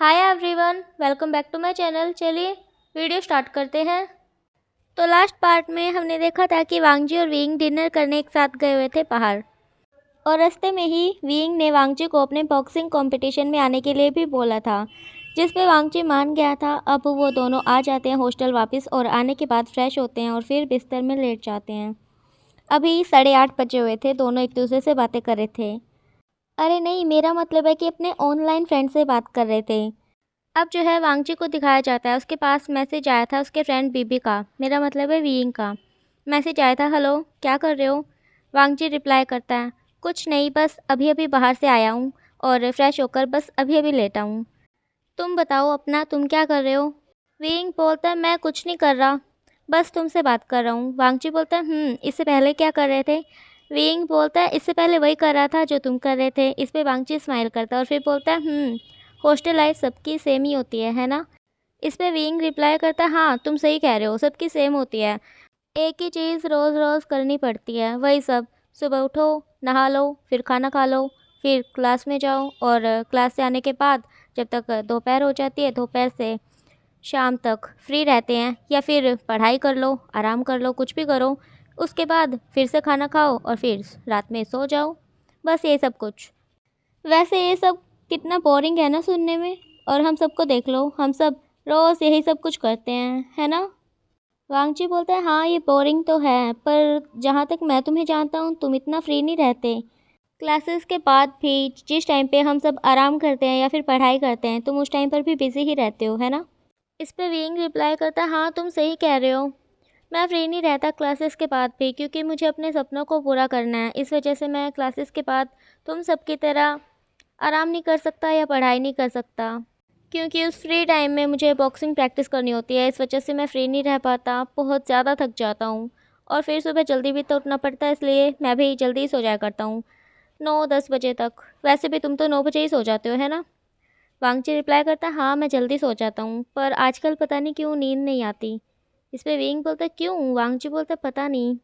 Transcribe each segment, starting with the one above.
Hi everyone, welcome back to my channel. चलिए video start करते हैं। तो लास्ट पार्ट में हमने देखा था कि वांगजी और विंग डिनर करने एक साथ गए हुए थे बाहर, और रास्ते में ही विंग ने वांगजी को अपने बॉक्सिंग कंपटीशन में आने के लिए भी बोला था, जिस पे वांगजी मान गया था। अब वो दोनों आ जाते हैं हॉस्टल वापस, और आने के बाद फ्रेश होते हैं और फिर बिस्तर में लेट जाते हैं। अभी 8:30 बजे हुए थे। दोनों एक दूसरे से बातें कर रहे थे। अरे नहीं, मेरा मतलब है कि अपने ऑनलाइन फ्रेंड से बात कर रहे थे। अब जो है वांगजी को दिखाया जाता है, उसके पास मैसेज आया था उसके फ्रेंड बीबी का, मेरा मतलब है वीइंग का। मैसेज आया था, हेलो क्या कर रहे हो। वांगजी रिप्लाई करता है, कुछ नहीं, बस अभी अभी बाहर से आया हूँ और फ्रेश होकर बस अभी अभी लेटा हूँ। तुम बताओ अपना, तुम क्या कर रहे हो। वीइंग बोलता है, मैं कुछ नहीं कर रहा, बस तुमसे बात कर रहा हूँ। वांगजी बोलता है, इससे पहले क्या कर रहे थे। वीइंग बोलता है, इससे पहले वही कर रहा था जो तुम कर रहे थे। इस पे वांगजी स्माइल करता है और फिर बोलता है, हॉस्टल लाइफ सबकी सेम ही होती है ना। इस पे विंग रिप्लाई करता है, हाँ तुम सही कह रहे हो, सबकी सेम होती है। एक ही चीज़ रोज़ रोज़ करनी पड़ती है, वही सब। सुबह उठो, नहा लो, फिर खाना खा लो, फिर क्लास में जाओ, और क्लास से आने के बाद जब तक दोपहर हो जाती है, दोपहर से शाम तक फ्री रहते हैं, या फिर पढ़ाई कर लो, आराम कर लो, कुछ भी करो। उसके बाद फिर से खाना खाओ और फिर रात में सो जाओ। बस ये सब कुछ। वैसे ये सब कितना बोरिंग है ना सुनने में। और हम सबको देख लो, हम सब रोज़ यही सब कुछ करते हैं, है ना। वांगची बोलता है, हाँ ये बोरिंग तो है, पर जहाँ तक मैं तुम्हें जानता हूँ तुम इतना फ्री नहीं रहते। क्लासेस के बाद भी जिस टाइम पे हम सब आराम करते हैं या फिर पढ़ाई करते हैं, तुम उस टाइम पर भी बिजी ही रहते हो, है ना। इस पे विंग रिप्लाई करता है, हाँ तुम सही कह रहे हो, मैं फ्री नहीं रहता क्लासेस के बाद भी, क्योंकि मुझे अपने सपनों को पूरा करना है। इस वजह से मैं क्लासेस के बाद तुम सबकी तरह आराम नहीं कर सकता या पढ़ाई नहीं कर सकता, क्योंकि उस फ्री टाइम में मुझे बॉक्सिंग प्रैक्टिस करनी होती है। इस वजह से मैं फ्री नहीं रह पाता, बहुत ज़्यादा थक जाता हूँ, और फिर सुबह जल्दी भी तो उठना पड़ता है, इसलिए मैं भी जल्दी ही सो जाया करता हूँ, 9-10 बजे तक। वैसे भी तुम तो 9 बजे ही सो जाते हो, है ना। वांगची रिप्लाई करता है, हाँ मैं जल्दी सो जाता हूँ, पर आजकल पता नहीं क्यों नींद नहीं आती। इस पर विंग बोलता है, क्यों। वांगची बोलता है, पता नहीं।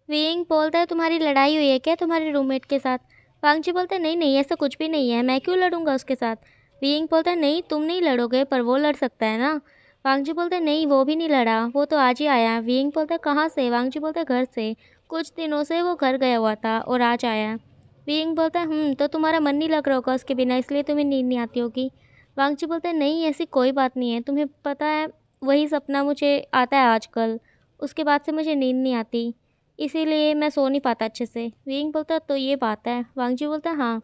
विंग बोलता है, तुम्हारी लड़ाई हुई है क्या तुम्हारे रूममेट के साथ। वांगची बोलता है, नहीं नहीं ऐसा कुछ भी नहीं है, मैं क्यों लड़ूंगा उसके साथ। विंग बोलता है, नहीं तुम नहीं लड़ोगे, पर वो लड़ सकता है ना। वांगची बोलता है, नहीं वो भी नहीं लड़ा, वो तो आज ही आया। विंग बोलता है, कहाँ से। वांगची बोलता है, घर से, कुछ दिनों से वो घर गया हुआ था और आज आया। विंग बोलता है, तो तुम्हारा मन नहीं लग रहा होगा उसके बिना, इसलिए तुम्हें नींद नहीं आती होगी। वांगची बोलता है, नहीं ऐसी कोई बात नहीं है, तुम्हें पता है वही सपना मुझे आता है आजकल, उसके बाद से मुझे नींद नहीं आती, इसीलिए मैं सो नहीं पाता अच्छे से। विंग बोलता है, तो ये बात है। वांगजी बोलता है, हाँ।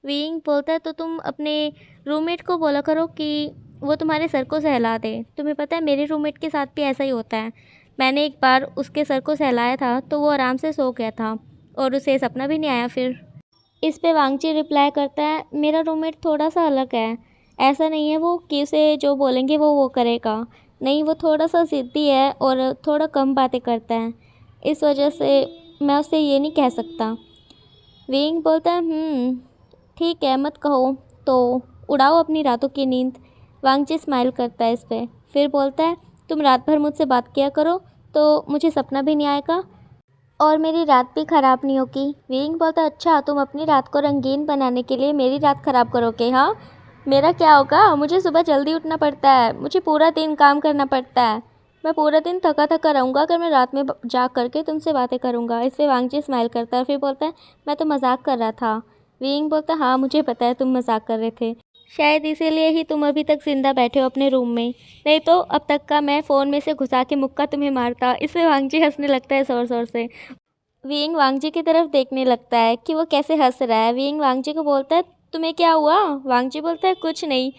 विंग बोलता है, तो तुम अपने रूममेट को बोला करो कि वो तुम्हारे सर को सहला दे। तुम्हें पता है मेरे रूममेट के साथ भी ऐसा ही होता है, मैंने एक बार उसके सर को सहलाया था तो वो आराम से सो गया था, और उसे सपना भी नहीं आया फिर। इस पे वांगची रिप्लाई करता है, मेरा रूममेट थोड़ा सा अलग है, ऐसा नहीं है वो कि उसे जो बोलेंगे वो करेगा। नहीं, वो थोड़ा सा ज़िद्दी है और थोड़ा कम बातें करता है, इस वजह से मैं उसे ये नहीं कह सकता। विंग बोलता है, ठीक है मत कहो, तो उड़ाओ अपनी रातों की नींद। वांगची स्माइल करता है इस पे, फिर बोलता है, तुम रात भर मुझसे बात किया करो तो मुझे सपना भी नहीं आएगा और मेरी रात भी ख़राब नहीं होगी। विंग बोलता है, अच्छा तुम अपनी रात को रंगीन बनाने के लिए मेरी रात ख़राब करोगे, हाँ। मेरा क्या होगा, मुझे सुबह जल्दी उठना पड़ता है, मुझे पूरा दिन काम करना पड़ता है, मैं पूरा दिन थका थका रहूँगा अगर मैं रात में जाग करके तुमसे बातें करूँगा। इस पर वांगची स्माइल करता है, फिर बोलता है, मैं तो मजाक कर रहा था। विंग बोलता है, हाँ मुझे पता है तुम मजाक कर रहे थे, शायद इसीलिए ही तुम अभी तक ज़िंदा बैठे हो अपने रूम में, नहीं तो अब तक का मैं फ़ोन में से घुसा के मुक्का तुम्हें मारता। इसमें वांगची हंसने लगता है ज़ोर ज़ोर से। विंग वांगजी की तरफ देखने लगता है कि वो कैसे हंस रहा है। विंग वांगजी को बोलता है, तुम्हें क्या हुआ। वांगजी बोलता है, कुछ नहीं,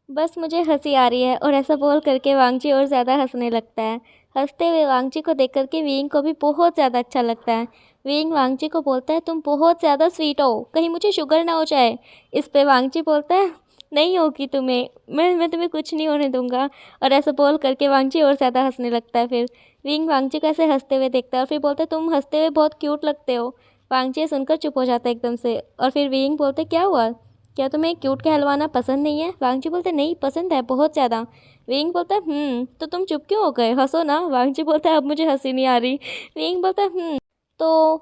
बस मुझे हंसी आ रही है, और ऐसा बोल करके वांगजी और ज़्यादा हंसने लगता है। हंसते हुए वांगजी को देख करके विंग को भी बहुत ज़्यादा अच्छा लगता है। विंग वांगजी को बोलता है, तुम बहुत ज़्यादा स्वीट हो, कहीं मुझे शुगर ना हो जाए। इस पे वांगजी बोलता है, नहीं होगी तुम्हें, मैं तुम्हें कुछ नहीं होने दूंगा। और ऐसा बोल करके वांगजी और ज़्यादा हंसने लगता है। फिर विंग वांगजी को ऐसे हंसते हुए देखता है और फिर बोलता है, तुम हंसते हुए बहुत क्यूट लगते हो। वांगजी ये सुनकर चुप हो जाता है एकदम से, और फिर विंग बोलते, क्या हुआ, क्या तुम्हें क्यूट कहलवाना पसंद नहीं है। वांगजी बोलते, नहीं पसंद है बहुत ज़्यादा। विंग बोलता है, तो तुम चुप क्यों हो गए, हंसो ना। वांगजी बोलता है, अब मुझे हंसी नहीं आ रही। विंग बोलता है, तो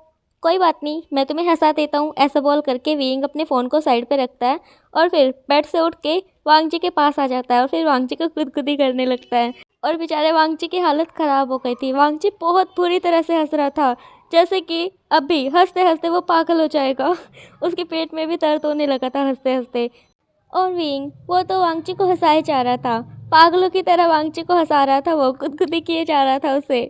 कोई बात नहीं, मैं तुम्हें हंसा देता हूँ। ऐसा बोल करके विंग अपने फ़ोन को साइड पे रखता है और फिर बेड से उठ के वांगजी के पास आ जाता है और फिर वांगजी को गुदगुदी करने लगता है। और बेचारे वांगजी की हालत ख़राब हो गई थी। वांगजी बहुत बुरी तरह से हंस रहा था, जैसे कि अभी हंसते हंसते वो पागल हो जाएगा। उसके पेट में भी दर्द होने लगा था हंसते हंसते। और विंग वो तो वांगची को हंसाए जा रहा था, पागलों की तरह वांगची को हंसा रहा था, वो गुदगुदी किए जा रहा था उसे।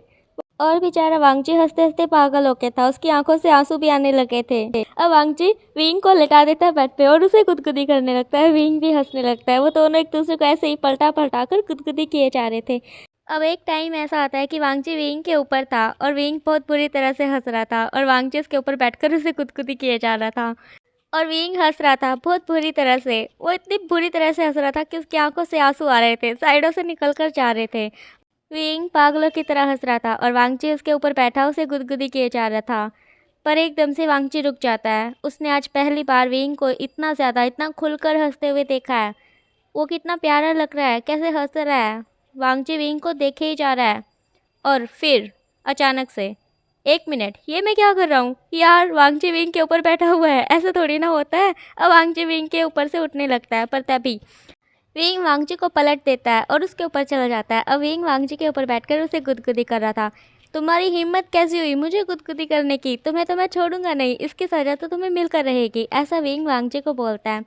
और बेचारा वांगची हंसते हंसते पागल हो गया था, उसकी आंखों से आंसू भी आने लगे थे। अब वांगची विंग को लेटा देता है बेड पे और उसे गुदगुदी करने लगता है। विंग भी हंसने लगता है। वो दोनों एक दूसरे को ऐसे ही पलटा पलटा कर गुदगुदी किए जा रहे थे। अब एक टाइम ऐसा आता है कि वांगची विंग के ऊपर था और विंग बहुत बुरी तरह से हंस रहा था और वांगची उसके ऊपर बैठकर उसे गुदगुदी किए जा रहा था। और विंग हंस रहा था बहुत बुरी तरह से। वो इतनी बुरी तरह से हंस रहा था कि उसकी आंखों से आंसू आ रहे थे, साइडों से निकल कर जा रहे थे। विंग पागलों की तरह हंस रहा था और वांगची उसके ऊपर बैठा उसे गुदगुदी किए जा रहा था। पर एकदम से वांगची रुक जाता है। उसने आज पहली बार विंग को इतना ज़्यादा, इतना खुलकर हंसते हुए देखा है। वो कितना प्यारा लग रहा है, कैसे हंस रहा है। वांगची विंग को देखे ही जा रहा है। और फिर अचानक से, एक मिनट, ये मैं क्या कर रहा हूँ यार, वांगची विंग के ऊपर बैठा हुआ है, ऐसा थोड़ी ना होता है। अब वांगची विंग के ऊपर से उठने लगता है, पर तभी विंग वांगची को पलट देता है और उसके ऊपर चला जाता है। अब विंग वांगची के ऊपर बैठकर उसे गुदगुदी कर रहा था। तुम्हारी हिम्मत कैसी हुई मुझे गुदगुदी करने की, तुम्हें तो मैं छोड़ूंगा नहीं, इसकी सजा तो तुम्हें मिलकर रहेगी, ऐसा विंग वांगची को बोलता है।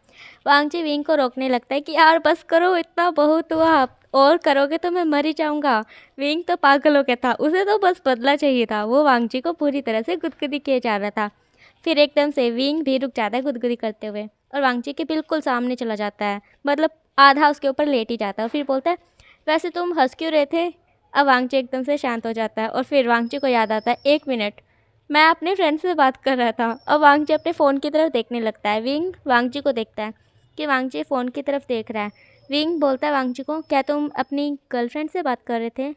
वांगची विंग को रोकने लगता है कि यार बस करो, इतना बहुत हुआ, और करोगे तो मैं मर ही जाऊंगा। विंग तो पागल हो गया था, उसे तो बस बदला चाहिए था। वो वांगची को पूरी तरह से गुदगुदी किए जा रहा था। फिर एकदम से विंग भी रुक जाता है गुदगुदी करते हुए और वांगची के बिल्कुल सामने चला जाता है, मतलब आधा उसके ऊपर लेट ही जाता है। फिर बोलता है, वैसे तुम हंस क्यों रहे थे। अब वांगची एकदम से शांत हो जाता है और फिर वांगची को याद आता है, एक मिनट, मैं अपने फ्रेंड से बात कर रहा था। अब वांगची अपने फ़ोन की तरफ देखने लगता है। विंग वांगची को देखता है कि वांगची फ़ोन की तरफ देख रहा है। विंग बोलता है वांगची को, क्या तुम अपनी गर्लफ्रेंड से बात कर रहे थे।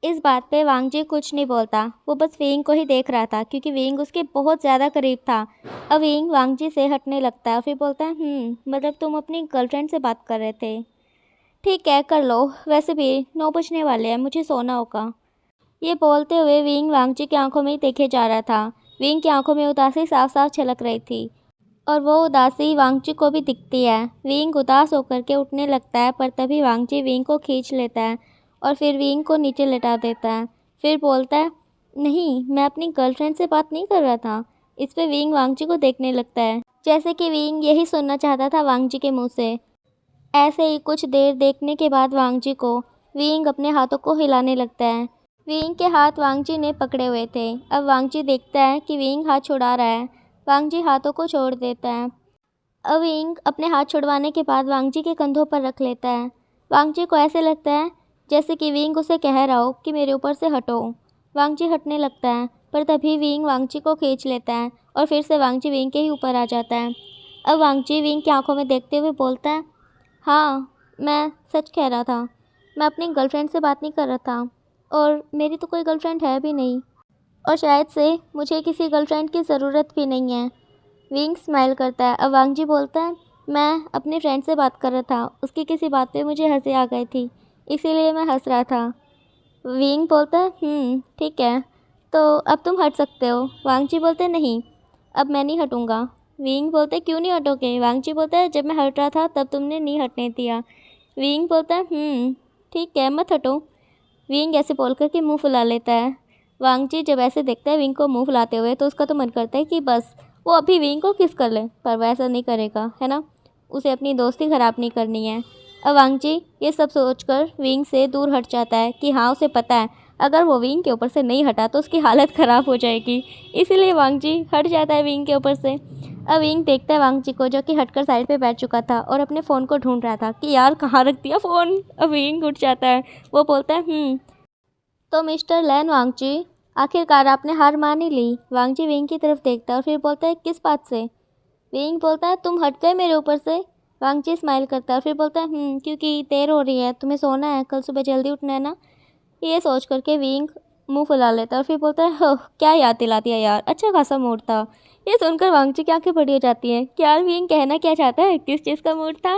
इस बात पे वांगजी कुछ नहीं बोलता, वो बस विंग को ही देख रहा था क्योंकि विंग उसके बहुत ज़्यादा करीब था। अब विंग वांगजी से हटने लगता है, फिर बोलता है मतलब तुम अपनी गर्लफ्रेंड से बात कर रहे थे। ठीक है, कर लो, वैसे भी 9 बजने वाले हैं, मुझे सोना होगा। ये बोलते हुए विंग वांगजी की आंखों में ही देखे जा रहा था। विंग की आंखों में उदासी साफ साफ छलक रही थी और वो उदासी वांगजी को भी दिखती है। विंग उदास होकर के उठने लगता है, पर तभी वांगजी विंग को खींच लेता है और फिर विंग को नीचे लेटा देता है। फिर बोलता है, नहीं, मैं अपनी गर्लफ्रेंड से बात नहीं कर रहा था। इस पे विंग वांगजी को देखने लगता है, जैसे कि विंग यही सुनना चाहता था वांगजी के मुंह से। ऐसे ही कुछ देर देखने के बाद वांगजी को विंग अपने हाथों को हिलाने लगता है। विंग के हाथ वांगजी ने पकड़े हुए थे। अब वांगजी देखता है कि विंग हाथ छुड़ा रहा है। वांगजी हाथों को छोड़ देता है। अब विंग अपने हाथ छुड़वाने के बाद वांगजी के कंधों पर रख लेता है। वांगजी को ऐसे लगता है जैसे कि विंग उसे कह रहा हो कि मेरे ऊपर से हटो। वांगजी हटने लगता है, पर तभी विंग वांगजी को खींच लेता है और फिर से वांगजी विंग के ही ऊपर आ जाता है। अब वांगजी विंग की आंखों में देखते हुए बोलता है, हाँ, मैं सच कह रहा था, मैं अपनी गर्लफ्रेंड से बात नहीं कर रहा था और मेरी तो कोई गर्लफ्रेंड है भी नहीं और शायद से मुझे किसी गर्लफ्रेंड की ज़रूरत भी नहीं है। विंग स्माइल करता है। अब वांगजी बोलता है, मैं अपने फ्रेंड से बात कर रहा था, उसकी किसी बात पे मुझे हंसी आ गई थी, इसीलिए मैं हंस रहा था। विंग बोलता है, ठीक है, तो अब तुम हट सकते हो। वांगजी बोलते हैं, नहीं, अब मैं नहीं हटूँगा। विंग बोलते हैं, क्यों नहीं हटोगे। वांगजी बोलता है, जब मैं हट रहा था तब तुमने नहीं हटने दिया। विंग बोलता है, ठीक है, मत हटो। विंग ऐसे बोल कर के मुँह फुला लेता है। वांगजी जब ऐसे देखता है विंग को मुँह फुलाते हुए, तो उसका तो मन करता है कि बस वो अभी विंग को किस कर ले, पर वैसा नहीं करेगा, है ना, उसे अपनी दोस्ती ख़राब नहीं करनी है। अब वांगजी ये सब सोचकर विंग से दूर हट जाता है कि हाँ, उसे पता है अगर वो विंग के ऊपर से नहीं हटा तो उसकी हालत ख़राब हो जाएगी, इसीलिए वांगजी हट जाता है विंग के ऊपर से। अब विंग देखता है वांगजी को, जो कि हटकर साइड पे बैठ चुका था और अपने फ़ोन को ढूंढ रहा था कि यार कहाँ रख दिया फ़ोन। अब विंग उठ जाता है। वो बोलता है, तो मिस्टर लैन वांगजी, आखिरकार आपने हार मान ही ली। वांगजी विंग की तरफ देखता है और फिर बोलता है, किस बात से। विंग बोलता है, तुम हट गए मेरे ऊपर से। वांगजी स्माइल करता है और फिर बोलता है, क्योंकि देर हो रही है, तुम्हें सोना है, कल सुबह जल्दी उठना है ना। ये सोच करके विंग मुंह फुला लेता है और फिर बोलता है, हो क्या याद दिला दिया यार, अच्छा खासा मूड था। ये सुनकर वांगजी की आंखें बड़ी हो जाती हैं कि यार विंग कहना क्या चाहता है, किस चीज़ का मूड था।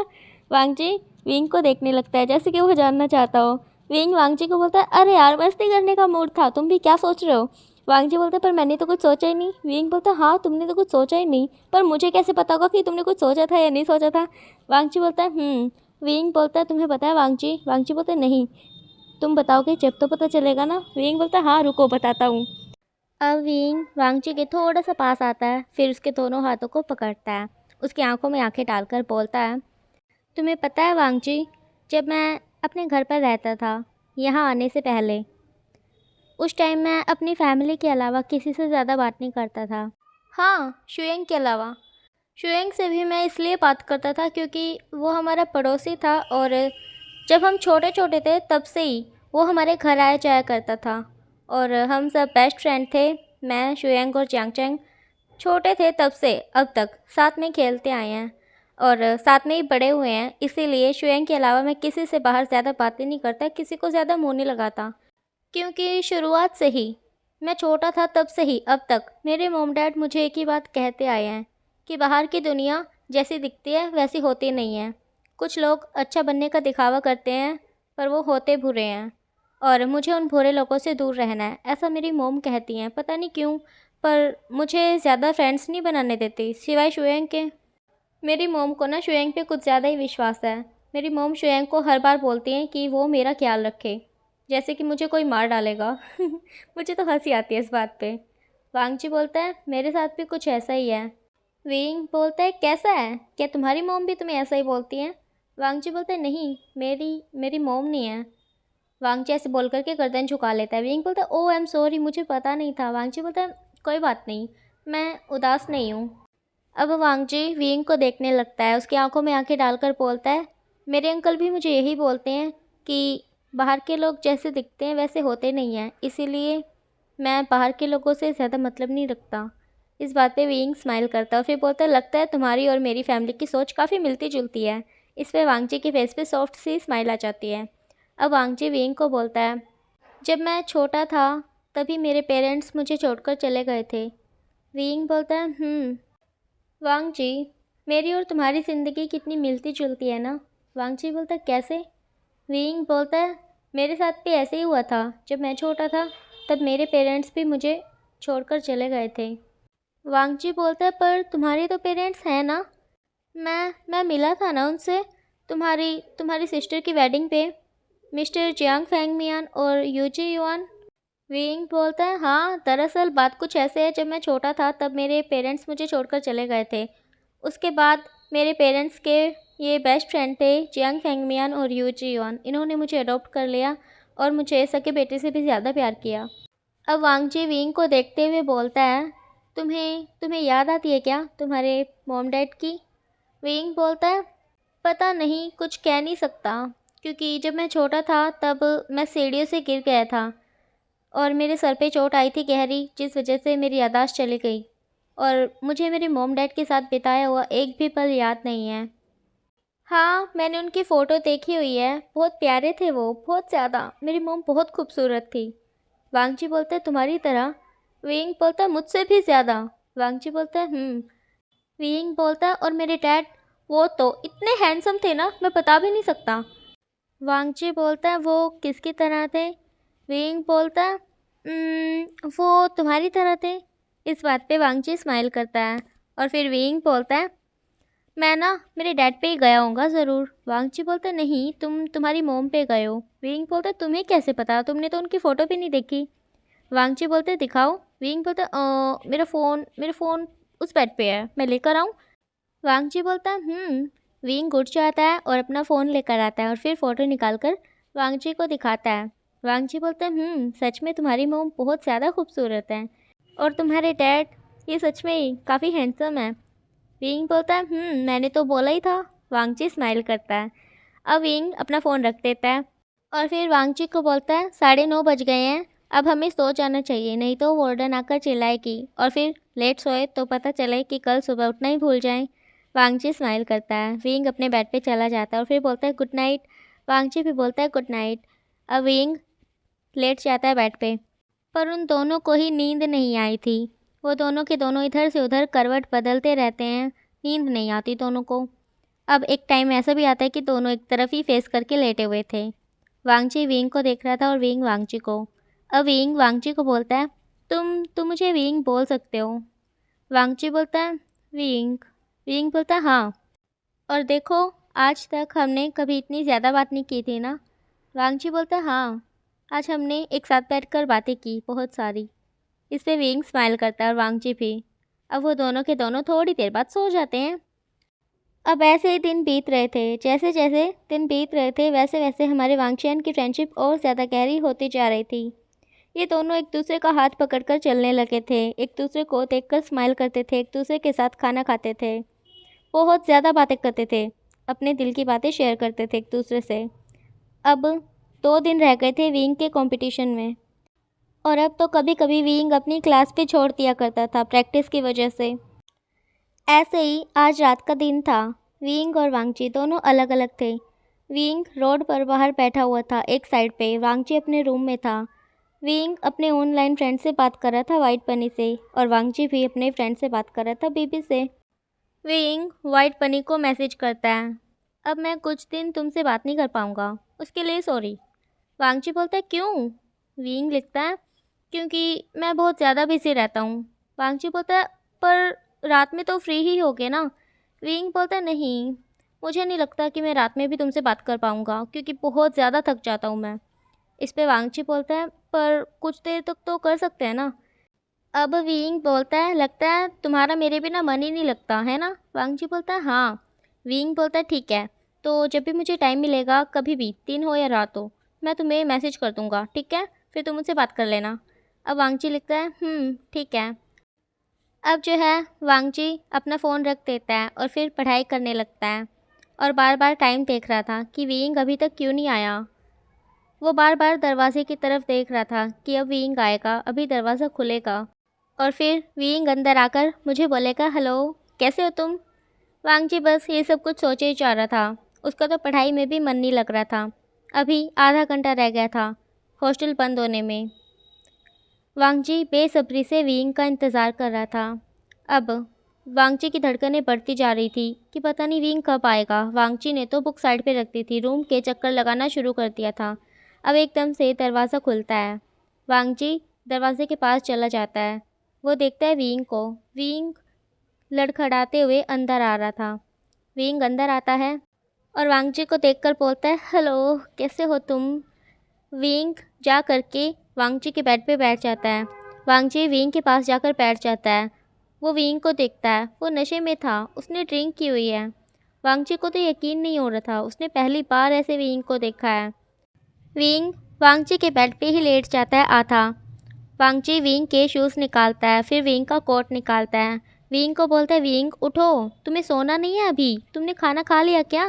वांगजी विंग को देखने लगता है जैसे कि वो जानना चाहता हो। विंग वांगजी को बोलता है, अरे यार मस्ती करने का मूड था, तुम भी क्या सोच रहे हो। वांगजी बोलता है पर मैंने तो कुछ सोचा ही नहीं। विंग बोलता है हाँ तुमने तो कुछ सोचा ही नहीं, पर मुझे कैसे पता होगा कि तुमने कुछ सोचा था या नहीं सोचा था। वांगजी बोलता है विंग बोलता है तुम्हें पता है वांगजी। वांगजी बोलता है नहीं, तुम बताओगे जब तो पता चलेगा ना। विंग बोलता है हाँ रुको बताता हूँ। अब विंग वांगजी के थोड़ा सा पास आता है, फिर उसके दोनों हाथों को पकड़ता है, उसकी आंखों में आंखें डालकर बोलता है तुम्हें पता है वांगजी, जब मैं अपने घर पर रहता था यहाँ आने से पहले, उस टाइम मैं अपनी फैमिली के अलावा किसी से ज़्यादा बात नहीं करता था। हाँ शुएंग के अलावा। शुएंग से भी मैं इसलिए बात करता था क्योंकि वो हमारा पड़ोसी था, और जब हम छोटे छोटे थे तब से ही वो हमारे घर आया जाया करता था, और हम सब बेस्ट फ्रेंड थे। मैं शुएंग और च्यांगचैंग छोटे थे तब से अब तक साथ में खेलते आए हैं और साथ में ही बड़े हुए हैं, इसीलिए शुएंग के अलावा मैं किसी से बाहर ज़्यादा बातें नहीं करता, किसी को ज़्यादा मुँह नहीं लगाता। क्योंकि शुरुआत से ही, मैं छोटा था तब से ही अब तक मेरे मॉम डैड मुझे एक ही बात कहते आए हैं कि बाहर की दुनिया जैसी दिखती है वैसी होती नहीं है। कुछ लोग अच्छा बनने का दिखावा करते हैं पर वो होते बुरे हैं, और मुझे उन बुरे लोगों से दूर रहना है, ऐसा मेरी मॉम कहती हैं। पता नहीं क्यों, पर मुझे ज़्यादा फ्रेंड्स नहीं बनाने देती सिवाय शुएंग के। मेरी मॉम को ना शुएंग पे कुछ ज़्यादा ही विश्वास है। मेरी मॉम शुएंग को हर बार बोलती हैं कि वो मेरा ख्याल रखे, जैसे कि मुझे कोई मार डालेगा। मुझे तो हंसी आती है इस बात पे। वांगजी बोलता है मेरे साथ भी कुछ ऐसा ही है। विंग बोलता है कैसा है, क्या तुम्हारी मॉम भी तुम्हें ऐसा ही बोलती हैं। वांगजी बोलता है नहीं, मेरी मेरी मॉम नहीं है। वांगजी ऐसे बोल करके गर्दन झुका लेता है। विंग बोलता है ओ आई एम सॉरी, मुझे पता नहीं था। वांगजी बोलता है कोई बात नहीं, मैं उदास नहीं हूँ। अब वांगजी विंग को देखने लगता है, उसकी आंखों में आंखें डालकर बोलता है मेरे अंकल भी मुझे यही बोलते हैं कि बाहर के लोग जैसे दिखते हैं वैसे होते नहीं हैं, इसीलिए मैं बाहर के लोगों से ज़्यादा मतलब नहीं रखता। इस बात पे विंग स्माइल करता है और फिर बोलता है लगता है तुम्हारी और मेरी फैमिली की सोच काफ़ी मिलती जुलती है। इस पे वांगजी के फेस पे सॉफ्ट सी स्माइल आ जाती है। अब वांगजी विंग को बोलता है जब मैं छोटा था तभी मेरे पेरेंट्स मुझे छोड़कर चले गए थे। विंग बोलता है वांगजी, मेरी और तुम्हारी ज़िंदगी कितनी मिलती जुलती है ना। वांगजी बोलता है कैसे। विंग बोलता है मेरे साथ भी ऐसे ही हुआ था, जब मैं छोटा था तब मेरे पेरेंट्स भी मुझे छोड़कर चले गए थे। वांगजी बोलता है पर तुम्हारे तो पेरेंट्स हैं ना। मैं मिला था ना उनसे तुम्हारी तुम्हारी सिस्टर की वेडिंग पे, मिस्टर जियांग फैंगमियान और यूजी युआन। विंग बोलता है हाँ दरअसल बात कुछ ऐसे है, जब मैं छोटा था तब मेरे पेरेंट्स मुझे छोड़कर चले गए थे। उसके बाद मेरे पेरेंट्स के ये बेस्ट फ्रेंड थे जियांग फैंगमियान और यू जी युआन, इन्होंने मुझे अडॉप्ट कर लिया और मुझे सके बेटे से भी ज़्यादा प्यार किया। अब वांगजी विंग को देखते हुए बोलता है तुम्हें तुम्हें याद आती है क्या तुम्हारे मॉम डैड की। विंग बोलता है पता नहीं, कुछ कह नहीं सकता, क्योंकि जब मैं छोटा था तब मैं सीढ़ियों से गिर गया था और मेरे सर पे चोट आई थी गहरी, जिस वजह से मेरी याददाश्त चली गई, और मुझे मेरे मॉम डैड के साथ बिताया हुआ एक भी पल याद नहीं है। हाँ मैंने उनकी फ़ोटो देखी हुई है, बहुत प्यारे थे वो, बहुत ज़्यादा। मेरी मॉम बहुत खूबसूरत थी। वांगजी बोलता है तुम्हारी तरह। विंग बोलता है मुझसे भी ज़्यादा। वांगजी बोलता है विंग बोलता है और मेरे डैड, वो तो इतने हैंडसम थे ना, मैं बता भी नहीं सकता। वांगजी बोलता है वो किसकी तरह थे। विंग बोलता है वो तुम्हारी तरह थे। इस बात पे वांगजी स्माइल करता है और फिर विंग बोलता है मैं ना मेरे डैड पे ही गया होऊंगा ज़रूर। वांगजी बोलता है नहीं, तुम्हारी मोम पे गए हो। विंग बोलता है तुम्हें कैसे पता, तुमने तो उनकी फ़ोटो भी नहीं देखी। वांगजी बोलते दिखाओ। विंग बोलता मेरा फ़ोन उस बेड पे है, मैं लेकर आऊँ। वांगजी बोलता विंग उठ जाता है और अपना फ़ोन लेकर आता है और फिर फ़ोटो निकाल कर वांगजी को दिखाता है। वांगजी बोलता है सच में तुम्हारी मोम बहुत ज़्यादा खूबसूरत है, और तुम्हारे डैड ये सच में ही काफ़ी हैंडसम है। विंग बोलता है मैंने तो बोला ही था। वांगजी स्माइल करता है। अब विंग अपना फ़ोन रख देता है और फिर वांगजी को बोलता है 9:30 बज गए हैं, अब हमें सो जाना चाहिए, नहीं तो वार्डन आकर चिल्लाएगी और फिर लेट सोए तो पता चले कि कल सुबह उठना ही भूल जाएं। वांगजी स्माइल करता है। विंग अपने बेड पे चला जाता है और फिर बोलता है गुड नाइट। वांगजी भी बोलता है गुड नाइट। अब विंग लेट जाता है बेड पे, पर उन दोनों को ही नींद नहीं आई थी। वो दोनों के दोनों इधर से उधर करवट बदलते रहते हैं, नींद नहीं आती दोनों को। अब एक टाइम ऐसा भी आता है कि दोनों एक तरफ ही फेस करके लेटे हुए थे। वांगजी विंग को देख रहा था और विंग वांगजी को। अब विंग वांगजी को बोलता है तुम मुझे विंग बोल सकते हो। वांगची बोलता है विंग। विंग बोलता है हाँ। और देखो, आज तक हमने कभी इतनी ज़्यादा बात नहीं की थी ना। वांगची बोलता है हाँ, आज हमने एक साथ बैठकर बातें की बहुत सारी। इस पे विंग स्माइल करता है और वांगची भी। अब वो दोनों के दोनों थोड़ी देर बाद सो जाते हैं। अब ऐसे ही दिन बीत रहे थे। जैसे जैसे दिन बीत रहे थे वैसे वैसे हमारे वांगचियन की फ्रेंडशिप और ज़्यादा गहरी होती जा रही थी। ये दोनों एक दूसरे का हाथ पकड़कर चलने लगे थे, एक दूसरे को देखकर स्माइल करते थे, एक दूसरे के साथ खाना खाते थे, बहुत ज़्यादा बातें करते थे, अपने दिल की बातें शेयर करते थे एक दूसरे से। अब 2 दिन रह गए थे विंग के कंपटीशन में, और अब तो कभी कभी विंग अपनी क्लास भी छोड़ दिया करता था प्रैक्टिस की वजह से। ऐसे ही आज रात का दिन था। विंग और वांगची दोनों अलग अलग थे। विंग रोड पर बाहर बैठा हुआ था एक साइड पे, वांगची अपने रूम में था। विंग अपने ऑनलाइन फ्रेंड से बात कर रहा था वाइट बनी से, और वांगची भी अपने फ्रेंड से बात कर रहा था बीबी से। विंग वाइट बनी को मैसेज करता है, अब मैं कुछ दिन तुमसे बात नहीं कर पाऊँगा, उसके लिए सॉरी। वांगची बोलता है क्यों? विंग लिखता है क्योंकि मैं बहुत ज़्यादा बिजी रहता हूँ। वांगची बोलता है पर रात में तो फ्री ही होगे ना। विंग बोलता है नहीं, मुझे नहीं लगता कि मैं रात में भी तुमसे बात कर पाऊँगा, क्योंकि बहुत ज़्यादा थक जाता हूँ मैं। इस पे वांगची बोलता है पर कुछ देर तक तो कर सकते हैं ना। अब विंग बोलता है लगता है तुम्हारा मेरे बिना मन ही नहीं लगता है ना। वांगची बोलता है हाँ। विंग बोलता है ठीक है, तो जब भी मुझे टाइम मिलेगा, कभी भी दिन हो या रात हो, मैं तुम्हें मैसेज कर दूंगा, ठीक है? फिर तुम मुझसे बात कर लेना। अब वांगची लिखता है ठीक है। अब जो है वांगची अपना फ़ोन रख देता है और फिर पढ़ाई करने लगता है, और बार बार टाइम देख रहा था कि विंग अभी तक क्यों नहीं आया। वो बार बार दरवाजे की तरफ देख रहा था कि अब विंग आएगा, अभी दरवाज़ा खुलेगा, और फिर विंग अंदर आकर मुझे बोलेगा हेलो, कैसे हो तुम? वांगची बस ये सब कुछ सोचे ही जा रहा था। उसका तो पढ़ाई में भी मन नहीं लग रहा था। अभी आधा घंटा रह गया था हॉस्टल बंद होने में। वांगची बेसब्री से विंग का इंतज़ार कर रहा था। अब वांगची की धड़कनें बढ़ती जा रही थी कि पता नहीं विंग कब आएगा। वांगची ने तो बुक साइड पे रख दी थी, रूम के चक्कर लगाना शुरू कर दिया था। अब एकदम से दरवाज़ा खुलता है। वांगची दरवाजे के पास चला जाता है। वो देखता है विंग को। विंग लड़खड़ाते हुए अंदर आ रहा था। विंग अंदर आता है और वांगची को देखकर बोलता है हेलो, कैसे हो तुम? विंग जा करके वांगची के बेड पे बैठ जाता है। वांगची विंग के पास जाकर बैठ जाता है। वो विंग को देखता है, वो नशे में था, उसने ड्रिंक की हुई है। वांगची को तो यकीन नहीं हो रहा था, उसने पहली बार ऐसे विंग को देखा है। विंग वांगची के बेड पे ही लेट जाता है आधा। वांगची विंग के शूज़ निकालता है, फिर विंग का कोट निकालता है। विंग को बोलता है विंग उठो, तुम्हें सोना नहीं है अभी? तुमने खाना खा लिया क्या?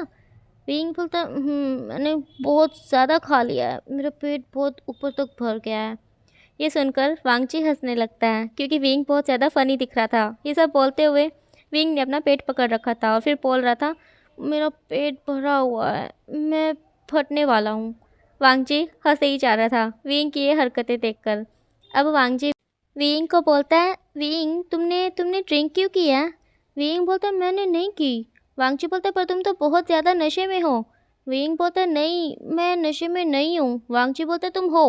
विंग बोलता है मैंने बहुत ज़्यादा खा लिया है, मेरा पेट बहुत ऊपर तक भर गया है। ये सुनकर वांगची हंसने लगता है, क्योंकि विंग बहुत ज़्यादा फ़नी दिख रहा था। ये सब बोलते हुए विंग ने अपना पेट पकड़ रखा था और फिर बोल रहा था मेरा पेट भरा हुआ है, मैं फटने वाला हूँ। वांगची हंसे ही जा रहा था विंग की ये हरकतें देखकर। अब वांगची विंग को बोलता है विंग तुमने तुमने ड्रिंक क्यों की है? विंग बोलता है मैंने नहीं की। वांगची बोलता है पर तुम तो बहुत ज़्यादा नशे में हो। विंग बोलता है नहीं, मैं नशे में नहीं हूँ। वांगची बोलता है तुम हो।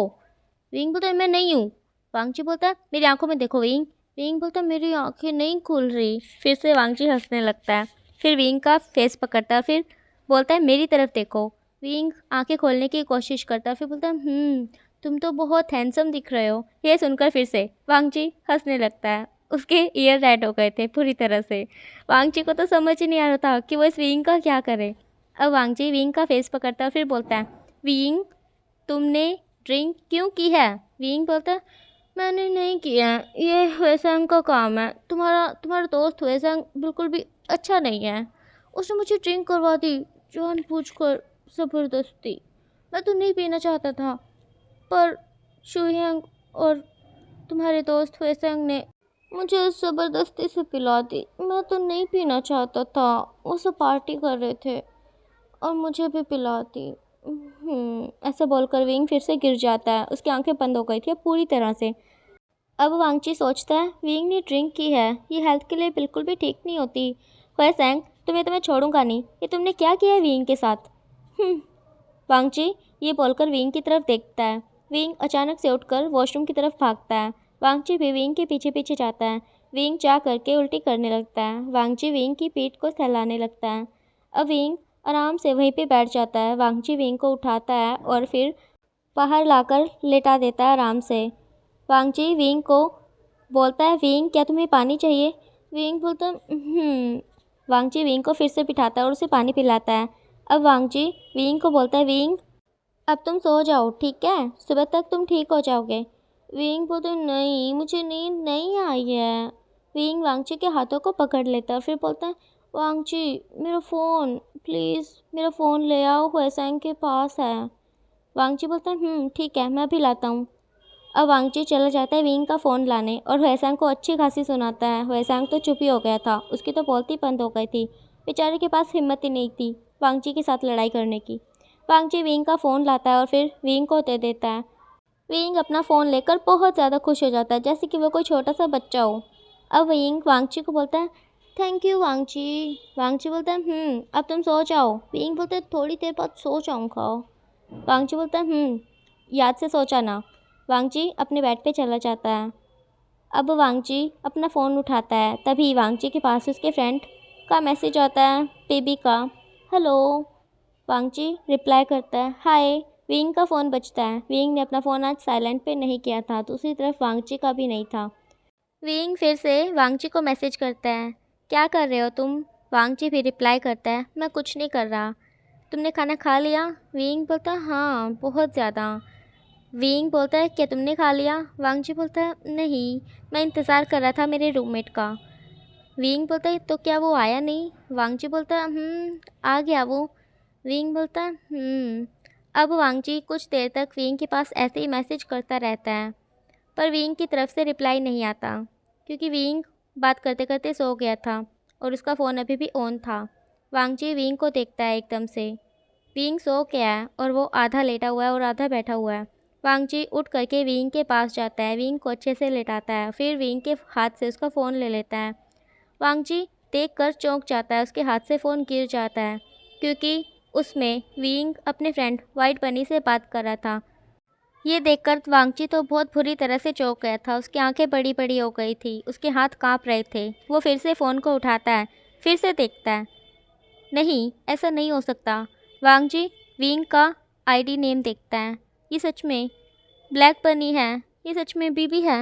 विंग बोलता है मैं नहीं हूँ। वांगची बोलता है मेरी आंखों में देखो विंग। विंग बोलता है मेरी आंखें नहीं खुल रही। फिर से वांगची हंसने लगता है। फिर विंग का फेस पकड़ता है, फिर बोलता है मेरी तरफ देखो। विंग आंखें खोलने की कोशिश करता है, फिर बोलता है तुम तो बहुत हैंडसम दिख रहे हो। ये सुनकर फिर से वांगची हंसने लगता है। उसके ईयर रेड हो गए थे पूरी तरह से। वांगची को तो समझ ही नहीं आ रहा था कि वो इस विंग का क्या करे। अब वांगची विंग का फेस पकड़ता है, फिर बोलता है विंग तुमने ड्रिंक क्यों की है? विंग बोलता है मैंने नहीं किया है, ये हुएसैंग का काम है। तुम्हारा तुम्हारा दोस्त हुएसैंग बिल्कुल भी अच्छा नहीं है, उसने मुझे ड्रिंक करवा दी जानबूझकर, ज़बरदस्ती। मैं तो नहीं पीना चाहता था, पर शुयांग और तुम्हारे दोस्त हुएसैंग ने मुझे ज़बरदस्ती से पिला दी। मैं तो नहीं पीना चाहता था, वो सब पार्टी कर रहे थे और मुझे भी पिला दी। ऐसा बोलकर विंग फिर से गिर जाता है। उसकी आंखें बंद हो गई थी अब पूरी तरह से। अब वांगची सोचता है विंग ने ड्रिंक की है, ये हेल्थ के लिए बिल्कुल भी ठीक नहीं होती। हुएसैंग तुम्हें तो मैं छोड़ूंगा नहीं, ये तुमने क्या किया है विंग के साथ? वांगची ये बोलकर विंग की तरफ देखता है। विंग अचानक से उठकर वॉशरूम की तरफ भागता है। वांगजी भी विंग के पीछे पीछे जाता है। विंग जा करके उल्टी करने लगता है। वांगजी विंग की पीठ को सहलाने लगता है। अब विंग आराम से वहीं पे बैठ जाता है। वांगजी विंग को उठाता है और फिर बाहर लाकर लेटा देता है आराम से। वांगजी विंग को बोलता है, विंग क्या तुम्हें पानी चाहिए? विंग बोलता है। वांगजी विंग को फिर से बिठाता है और उसे पानी पिलाता है। अब वांगजी विंग को बोलता है, विंग अब तुम सो जाओ, ठीक है, सुबह तक तुम ठीक हो जाओगे। विंग बोलता है, नहीं मुझे नींद नहीं आई है। विंग वांगजी के हाथों को पकड़ लेता है और फिर बोलता है, वांगजी मेरा फ़ोन, प्लीज़ मेरा फ़ोन ले आओ, हुएसैंग के पास है। वांगजी बोलता है, ठीक है, मैं अभी लाता हूँ। अब वांगजी चला जाता है विंग का फ़ोन लाने और हुएसैंग को अच्छी खासी सुनाता है। हुएसैंग तो चुप ही हो गया था, उसकी तो बोलती बंद हो गई थी। बेचारे के पास हिम्मत ही नहीं थी वांगजी के साथ लड़ाई करने की। वांगजी विंग का फ़ोन लाता है और फिर विंग को दे देता है। विंग अपना फ़ोन लेकर बहुत ज़्यादा खुश हो जाता है, जैसे कि वो कोई छोटा सा बच्चा हो। अब विंग वांगजी को बोलता है, थैंक यू वांगजी। वांगजी बोलता है, अब तुम सो जाओ। विंग बोलते हैं, थोड़ी देर बाद सो जाऊँगा। वांगजी बोलता है, याद से सोचा ना। वांगजी अपने बेड पे चला जाता है। अब वांगजी अपना फ़ोन उठाता है, तभी वांगजी के पास उसके फ्रेंड का मैसेज आता है, बेबी का। हेलो। वांगजी रिप्लाई करता है, हाय। विंग का फ़ोन बजता है। विंग ने अपना फ़ोन आज साइलेंट पे नहीं किया था, दूसरी तरफ वांगजी का भी नहीं था। विंग फिर से वांगजी को मैसेज करता है, क्या कर रहे हो तुम? वांगजी भी रिप्लाई करता है, मैं कुछ नहीं कर रहा। तुमने खाना खा लिया? विंग बोलता है, हाँ बहुत ज़्यादा। विंग बोलता है, क्या तुमने खा लिया? वांगजी बोलता है, नहीं, मैं इंतज़ार कर रहा था मेरे रूममेट का। विंग बोलता है, तो क्या वो आया नहीं? वांगजी बोलता है, आ गया वो। विंग बोलता है। अब वांगजी कुछ देर तक विंग के पास ऐसे ही मैसेज करता रहता है, पर विंग की तरफ से रिप्लाई नहीं आता, क्योंकि विंग बात करते करते सो गया था और उसका फ़ोन अभी भी ऑन था। वांगजी विंग को देखता है एकदम से। विंग सो गया है और वो आधा लेटा हुआ है और आधा बैठा हुआ है। वांगजी उठ करके विंग के पास जाता है, विंग को अच्छे से लेटाता है, फिर विंग के हाथ से उसका फ़ोन ले लेता है। वांगजी देखकर चौंक जाता है, उसके हाथ से फ़ोन गिर जाता है, क्योंकि उसमें विंग अपने फ्रेंड वाइट बनी से बात कर रहा था। ये देखकर वांगजी तो बहुत बुरी तरह से चौंक गया था, उसकी आंखें बड़ी बड़ी हो गई थी, उसके हाथ कांप रहे थे। वो फिर से फ़ोन को उठाता है, फिर से देखता है, नहीं ऐसा नहीं हो सकता। वांगजी विंग का आईडी नेम देखता है, ये सच में ब्लैक बनी है, ये सच में बीबी है।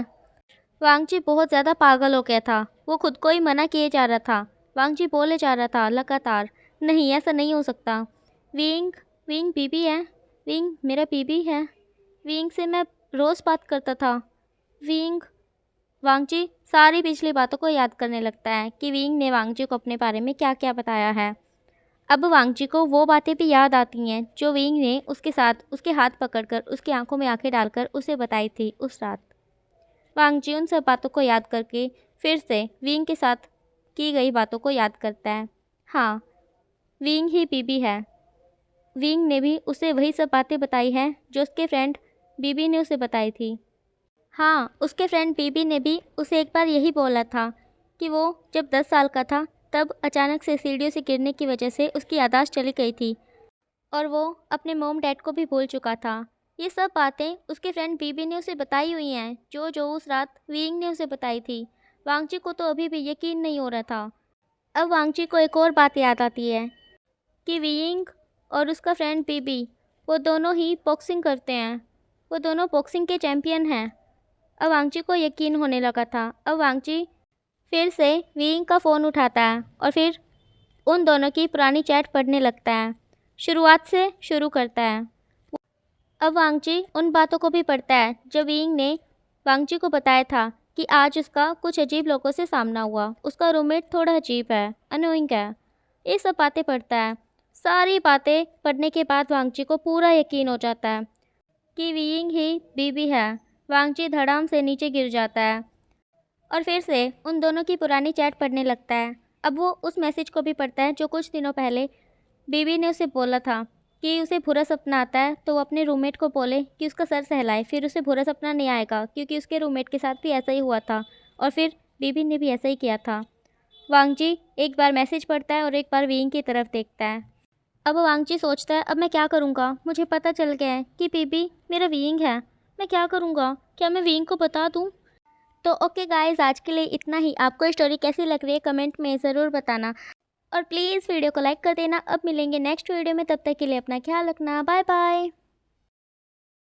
वांगजी बहुत ज़्यादा पागल हो गया था, वो खुद को ही मना किए जा रहा था। वांगजी बोले जा रहा था लगातार, नहीं ऐसा नहीं हो सकता। विंग विंग बीबी है, विंग मेरा बीबी है, विंग से मैं रोज़ बात करता था। विंग वांगजी सारी पिछली बातों को याद करने लगता है कि विंग ने वांगजी को अपने बारे में क्या क्या बताया है। अब वांगजी को वो बातें भी याद आती हैं जो विंग ने उसके साथ उसके हाथ पकड़कर उसकी आंखों में आंखें डालकर उसे बताई थी उस रात। वांगजी उन सब बातों को याद करके फिर से विंग के साथ की गई बातों को याद करता है। हाँ, विंग ही बीबी है। विंग ने भी उसे वही सब बातें बताई हैं जो उसके फ्रेंड बीबी ने उसे बताई थी। हाँ, उसके फ्रेंड बीबी ने भी उसे एक बार यही बोला था कि वो जब 10 साल का था तब अचानक से सीढ़ियों से गिरने की वजह से उसकी याददाश्त चली गई थी और वो अपने मॉम डैड को भी भूल चुका था। ये सब बातें उसके फ्रेंड बीबी ने उसे बताई हुई हैं, जो जो उस रात विंग ने उसे बताई थी। वांगजी को तो अभी भी यकीन नहीं हो रहा था। अब वांगजी को एक और बात याद आती है कि विंग और उसका फ्रेंड बीबी वो दोनों ही बॉक्सिंग करते हैं, वो दोनों बॉक्सिंग के चैम्पियन हैं। अब वांगजी को यकीन होने लगा था। अब वांगजी फिर से विंग का फ़ोन उठाता है और फिर उन दोनों की पुरानी चैट पढ़ने लगता है, शुरुआत से शुरू करता है। अब वांगजी उन बातों को भी पढ़ता है जो विंग ने वांगजी को बताया था कि आज उसका कुछ अजीब लोगों से सामना हुआ, उसका रूममेट थोड़ा अजीब है, अनोइंग है। ये सब बातें पढ़ता है। सारी बातें पढ़ने के बाद वांगजी को पूरा यकीन हो जाता है कि विंग ही बीबी है। वांगजी धड़ाम से नीचे गिर जाता है और फिर से उन दोनों की पुरानी चैट पढ़ने लगता है। अब वो उस मैसेज को भी पढ़ता है जो कुछ दिनों पहले बीबी ने उसे बोला था कि उसे बुरा सपना आता है तो वो अपने रूममेट को बोले कि उसका सर सहलाए, फिर उसे बुरा सपना नहीं आएगा, क्योंकि उसके रूममेट के साथ भी ऐसा ही हुआ था और फिर बीबी ने भी ऐसा ही किया था। वांगजी एक बार मैसेज पढ़ता है और एक बार विंग की तरफ देखता है। अब वांगजी सोचता है, अब मैं क्या करूँगा, मुझे पता चल गया है कि बीबी मेरा विंग है, मैं क्या करूँगा, क्या मैं विंग को बता दूँ? तो ओके गाइस, आज के लिए इतना ही। आपको ये स्टोरी कैसी लग रही है कमेंट में ज़रूर बताना, और प्लीज़ वीडियो को लाइक कर देना। अब मिलेंगे नेक्स्ट वीडियो में, तब तक के लिए अपना ख्याल रखना। Bye bye.